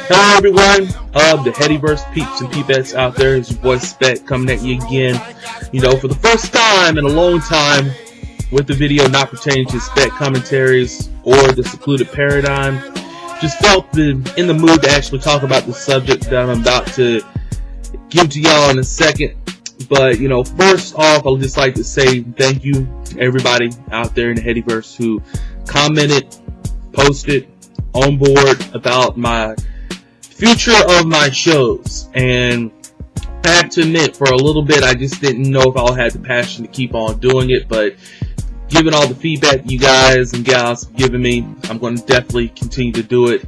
Hello everyone of the Headyverse peeps and peepettes out there. It's your boy Spec coming at you again. You know, for the first time in a long time with the video not pertaining to Spec commentaries or the secluded paradigm. Just felt in the mood to actually talk about the subject that I'm about to give to y'all in a second. But, you know, first off, I'd just like to say thank you to everybody out there in the Headyverse who commented, posted, on board about my future of my shows. And I have to admit, for a little bit, I just didn't know if I'll have the passion to keep on doing it. But given all the feedback you guys and gals have given me, I'm going to definitely continue to do it.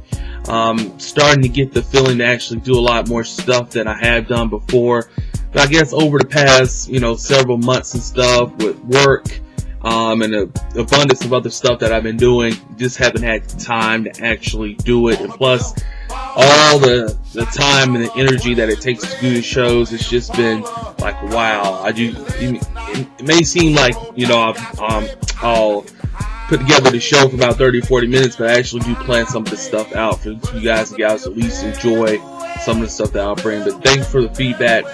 Starting to get the feeling to actually do a lot more stuff than I have done before. But I guess over the past, several months and stuff with work, and an abundance of other stuff that I've been doing, just haven't had time to actually do it. And plus, all the time and the energy that it takes to do the shows, it's just been like, wow. It may seem like, I'll put together the show for about 30 or 40 minutes, but I actually do plan some of this stuff out for you guys and gals to at least enjoy some of the stuff that I'll bring. But thanks for the feedback.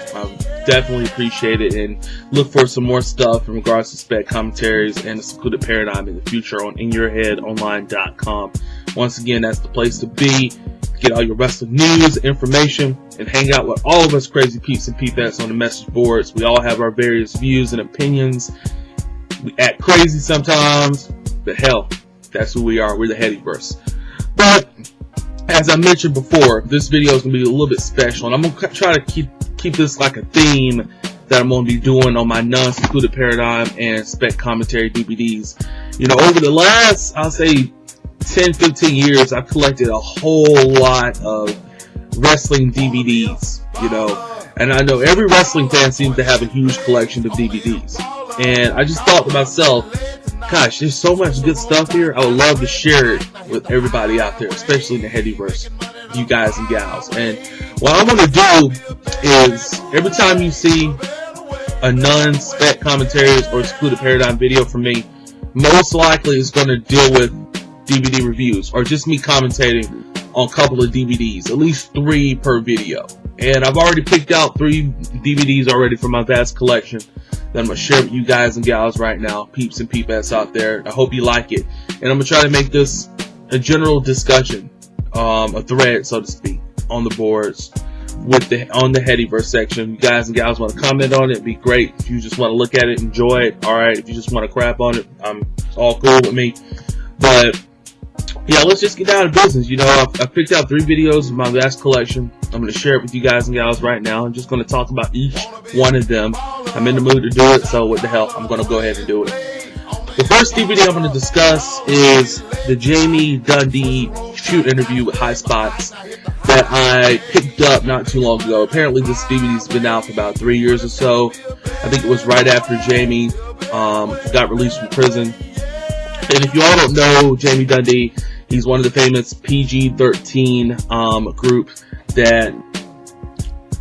Definitely appreciate it, and look for some more stuff in regards to Spec commentaries and the secluded paradigm in the future on inyourheadonline.com. Once again, that's the place to be. Get all your wrestling news, information, and hang out with all of us crazy peeps and peepettes on the message boards. We all have our various views and opinions. We act crazy sometimes, but hell, that's who we are. We're the Headyverse. But as I mentioned before, this video is going to be a little bit special, and I'm going to try to keep this like a theme that I'm going to be doing on my non-secluded paradigm and Spec commentary DVDs. Over the last, I'll say, 10-15 years, I've collected a whole lot of wrestling DVDs, and I know every wrestling fan seems to have a huge collection of DVDs. And I just thought to myself, gosh, there's so much good stuff here. I would love to share it with everybody out there, especially in the Headyverse, you guys and gals. And what I'm going to do is, every time you see a non-Spec commentaries or secluded paradigm video from me, most likely it's going to deal with DVD reviews, or just me commentating on a couple of DVDs, at least 3 per video. And I've already picked out 3 DVDs already from my vast collection that I'm going to share with you guys and gals right now, peeps and peepettes out there. I hope you like it. And I'm going to try to make this a general discussion, a thread, so to speak, on the boards on the Headyverse section. You guys and gals want to comment on it, it'd be great. If you just want to look at it, enjoy it, alright. If you just want to crap on it, it's all cool with me. But yeah, let's just get down to business. I've picked out 3 videos of my vast collection. I'm going to share it with you guys and gals right now. I'm just going to talk about each one of them. I'm in the mood to do it, so what the hell, I'm going to go ahead and do it. The first DVD I'm going to discuss is the Jamie Dundee shoot interview with Highspots that I picked up not too long ago. Apparently this DVD's been out for about 3 years or so. I think it was right after Jamie got released from prison. And if you all don't know Jamie Dundee, he's one of the famous PG-13 group that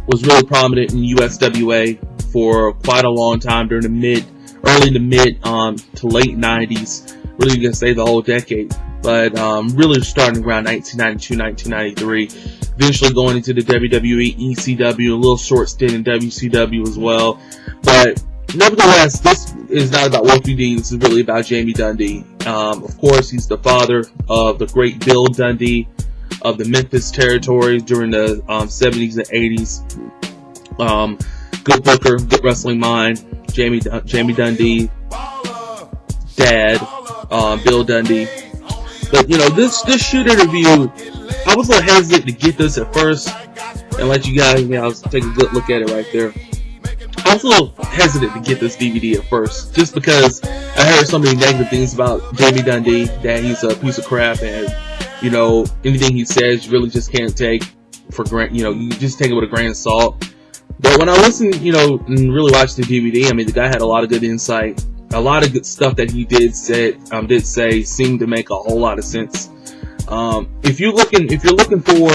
was really prominent in USWA for quite a long time during the early to mid to late 90s. Really, you can say the whole decade. But really starting around 1992, 1993. Eventually going into the WWE, ECW, a little short stint in WCW as well. But nevertheless, this is not about Wolfie D. This is really about Jamie Dundee. Of course, he's the father of the great Bill Dundee of the Memphis territory during the 70s and 80s. Good booker, good wrestling mind. Jamie Dundee, dad, Bill Dundee. But this shoot interview, I was a little hesitant to get this at first and let you guys take a good look at it right there. I was a little hesitant to get this DVD at first, just because I heard so many negative things about Jamie Dundee, that he's a piece of crap, and anything he says you really just can't take for granted. You just take it with a grain of salt. But when I listened, and really watched the DVD, the guy had a lot of good insight, a lot of good stuff that he did say seemed to make a whole lot of sense. If you're looking for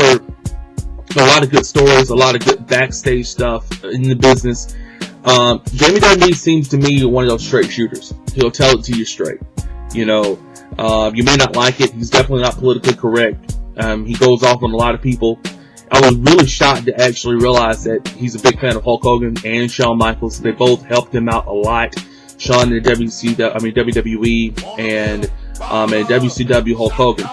a lot of good stories, a lot of good backstage stuff in the business, Jamie Dundee seems to me one of those straight shooters. He'll tell it to you straight. You may not like it. He's definitely not politically correct. He goes off on a lot of people. I was really shocked to actually realize that he's a big fan of Hulk Hogan and Shawn Michaels. They both helped him out a lot. Shawn in WWE and WCW Hulk Hogan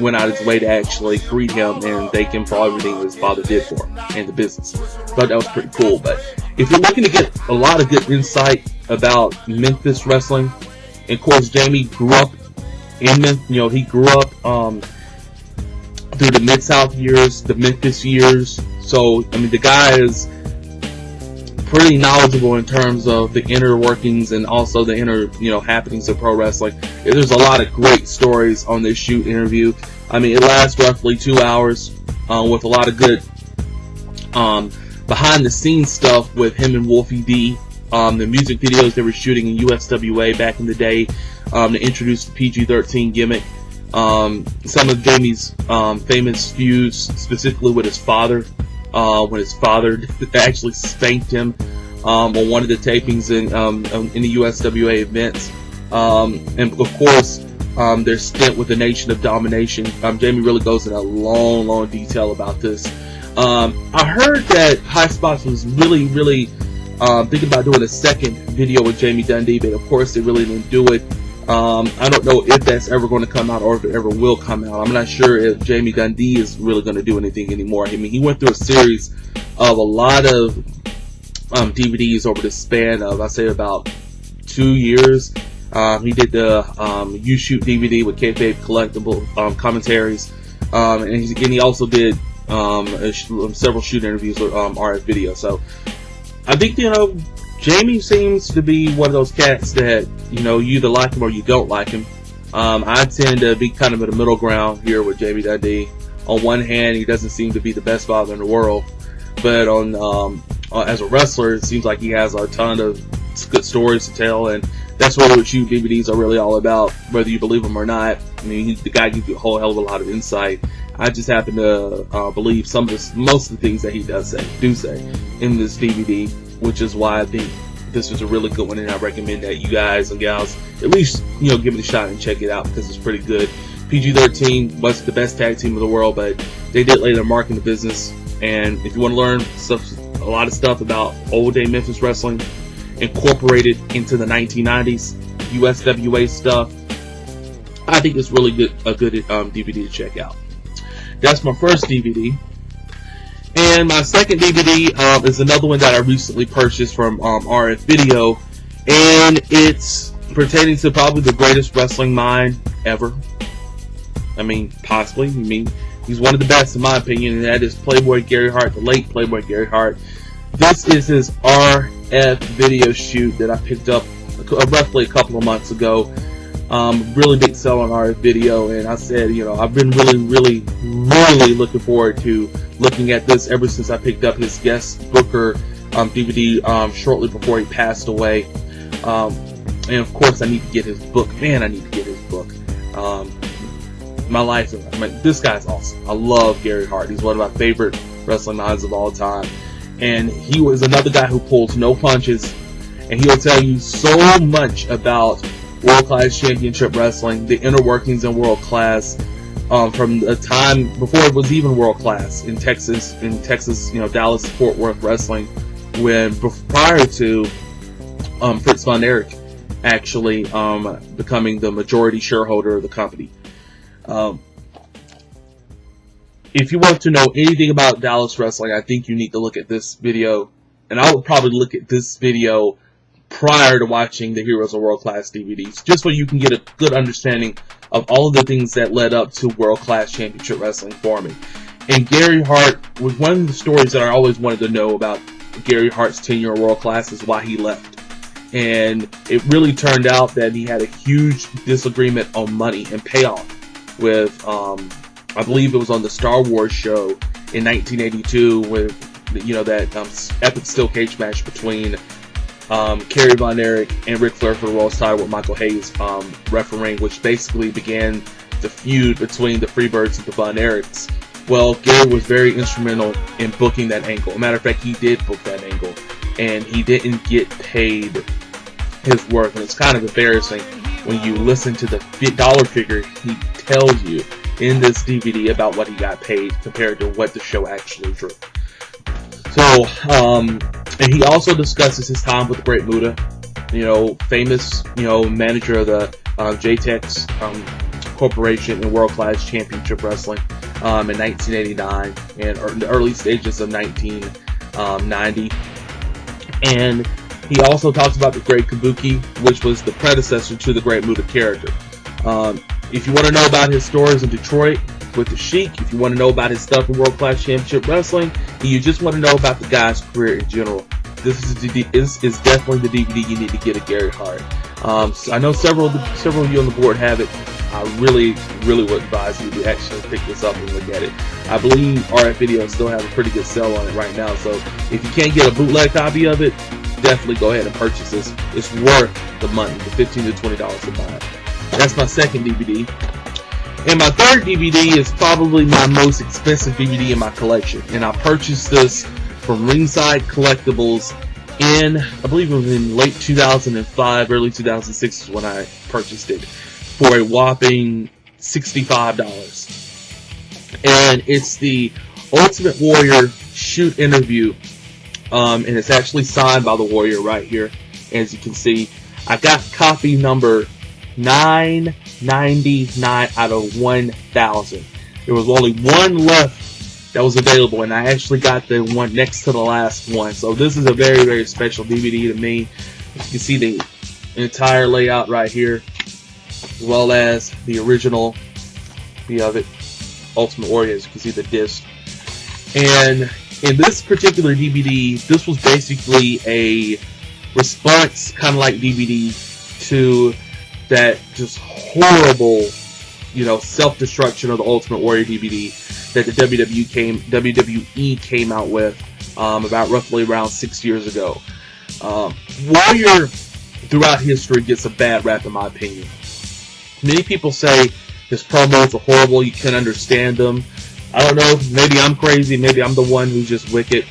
went out his way to actually greet him and thank him for everything his father did for him and the business. Thought that was pretty cool. But if you're looking to get a lot of good insight about Memphis wrestling, and of course Jamie grew up in Memphis. He grew up through the Mid-South years, the Memphis years. So, the guy is pretty knowledgeable in terms of the inner workings and also the inner, happenings of pro wrestling. There's a lot of great stories on this shoot interview. It lasts roughly 2 hours with a lot of good behind-the-scenes stuff with him and Wolfie D. The music videos they were shooting in USWA back in the day to introduce the PG-13 gimmick. Some of Jamie's famous feuds, specifically with his father, when his father actually spanked him on one of the tapings in the USWA events, and of course their stint with the Nation of Domination. Jamie really goes into long detail about this. I heard that Highspots was really thinking about doing a second video with Jamie Dundee, but of course they really didn't do it. I don't know if that's ever going to come out or if it ever will come out. I'm not sure if Jamie Dundee is really going to do anything anymore. He went through a series of a lot of DVDs over the span of, I'd say, about 2 years. He did the You Shoot DVD with Kayfabe Collectible commentaries, and he also did several shoot interviews with RF Video. So I think, Jamie seems to be one of those cats that, you either like him or you don't like him. I tend to be kind of at a middle ground here with Jamie Dundee. On one hand, he doesn't seem to be the best father in the world, but as a wrestler, it seems like he has a ton of good stories to tell, and that's what shoot DVDs are really all about, whether you believe him or not. The guy gives you a whole hell of a lot of insight. I just happen to believe most of the things that he do say in this DVD, which is why I think this was a really good one, and I recommend that you guys and gals at least give it a shot and check it out because it's pretty good. PG-13 wasn't the best tag team in the world, but they did lay their mark in the business. And if you want to learn a lot of stuff about old day Memphis wrestling incorporated into the 1990s USWA stuff, I think it's really a good DVD to check out. That's my first DVD. And my second DVD is another one that I recently purchased from RF Video, and it's pertaining to probably the greatest wrestling mind ever. Possibly. He's one of the best in my opinion, and that is Playboy Gary Hart, the late Playboy Gary Hart. This is his RF Video shoot that I picked up roughly a couple of months ago. Really big sell on RF Video, and I said, I've been really looking forward to looking at this ever since I picked up his guest booker DVD shortly before he passed away. And of course I need to get his book. Man, I need to get his book. This guy's awesome. I love Gary Hart. He's one of my favorite wrestling minds of all time. And he was another guy who pulls no punches, and he'll tell you so much about World Class Championship Wrestling, the inner workings in World Class, from the time before it was even World Class in Texas, Dallas Fort Worth Wrestling, prior to Fritz von Erich actually becoming the majority shareholder of the company. If you want to know anything about Dallas wrestling, I think you need to look at this video, and I would probably look at this video prior to watching the Heroes of World Class DVDs, just so you can get a good understanding of all of the things that led up to World Class Championship Wrestling forming. And Gary Hart was one of the stories that I always wanted to know about Gary Hart's tenure at World Class, is why he left. And it really turned out that he had a huge disagreement on money and payoff with, I believe it was on the Star Wars show in 1982 with, that epic steel cage match between Kerry Von Erich and Ric Flair for the World's title with Michael Hayes refereeing, which basically began the feud between the Freebirds and the Von Erichs. Well, Gary was very instrumental in booking that angle. Matter of fact, he did book that angle, and he didn't get paid his worth, and it's kind of embarrassing when you listen to the dollar figure he tells you in this DVD about what he got paid compared to what the show actually drew. So, and he also discusses his time with the Great Muta, famous, manager of the JTEX Corporation in World Class Championship Wrestling in 1989 and in the early stages of 1990. And he also talks about the Great Kabuki, which was the predecessor to the Great Muta character. If you want to know about his stories in Detroit with the Sheik, if you want to know about his stuff in World Class Championship Wrestling, and you just want to know about the guy's career in general, this is definitely the DVD you need to get of Gary Hart. So I know several of you on the board have it. I really would advise you to actually pick this up and look at it. I believe RF Video still have a pretty good sell on it right now, so if you can't get a bootleg copy of it, definitely go ahead and purchase this. It's worth the money, the $15 to $20 to buy it. That's my second DVD. And my third DVD is probably my most expensive DVD in my collection. And I purchased this from Ringside Collectibles in, I believe it was in late 2005, early 2006 is when I purchased it, for a whopping $65. And it's the Ultimate Warrior shoot interview. And it's actually signed by the Warrior right here. As you can see, I got copy number 999 out of 1,000. There was only one left that was available, and I actually got the one next to the last one. So this is a very special DVD to me. As you can see the entire layout right here, as well as the original of it, Ultimate Warrior. As you can see the disc. And in this particular DVD, this was basically a response, kind of like DVD, to that just horrible, self-destruction of the Ultimate Warrior DVD that the WWE came out with about roughly around 6 years ago. Warrior throughout history gets a bad rap, in my opinion. Many people say his promos are horrible, you can't understand them. I don't know, maybe I'm crazy, maybe I'm the one who's just wicked,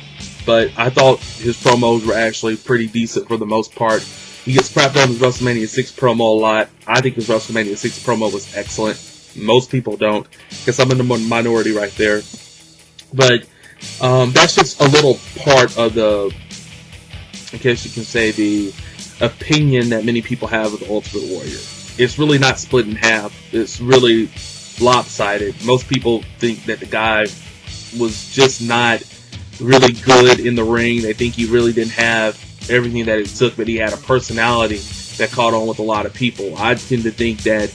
but I thought his promos were actually pretty decent for the most part. He gets crapped on his WrestleMania 6 promo a lot. I think his WrestleMania 6 promo was excellent. Most people don't. Guess I'm in the minority right there. But that's just a little part of the, I guess you can say, the opinion that many people have of the Ultimate Warrior. It's really not split in half. It's really lopsided. Most people think that the guy was just not really good in the ring. They think he really didn't have everything that it took, but he had a personality that caught on with a lot of people. I tend to think that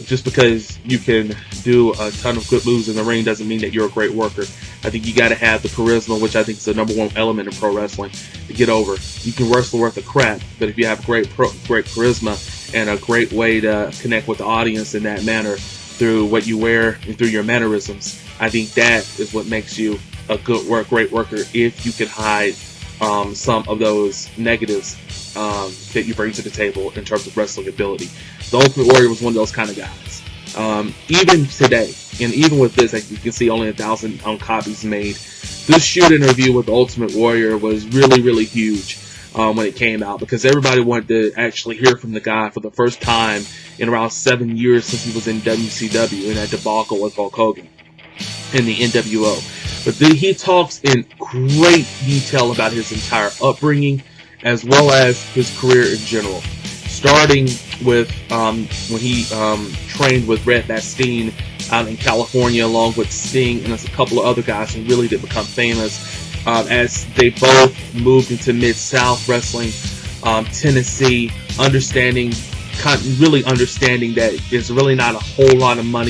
just because you can do a ton of good moves in the ring doesn't mean that you're a great worker. I think you got to have the charisma, which I think is the number one element in pro wrestling, to get over. You can wrestle worth of crap, but if you have great charisma and a great way to connect with the audience in that manner through what you wear and through your mannerisms, I think that is what makes you a great worker, if you can hide some of those negatives that you bring to the table in terms of wrestling ability. The Ultimate Warrior was one of those kind of guys. Even today, and even with this, as you can see, only 1,000 copies made. This shoot interview with the Ultimate Warrior was really huge when it came out, because everybody wanted to actually hear from the guy for the first time in around 7 years since he was in WCW in that debacle with Hulk Hogan in the NWO. But then he talks in great detail about his entire upbringing, as well as his career in general. Starting with when he trained with Red Bastien out in California, along with Sting and a couple of other guys who really did become famous as they both moved into Mid-South wrestling, Tennessee, really understanding that there's really not a whole lot of money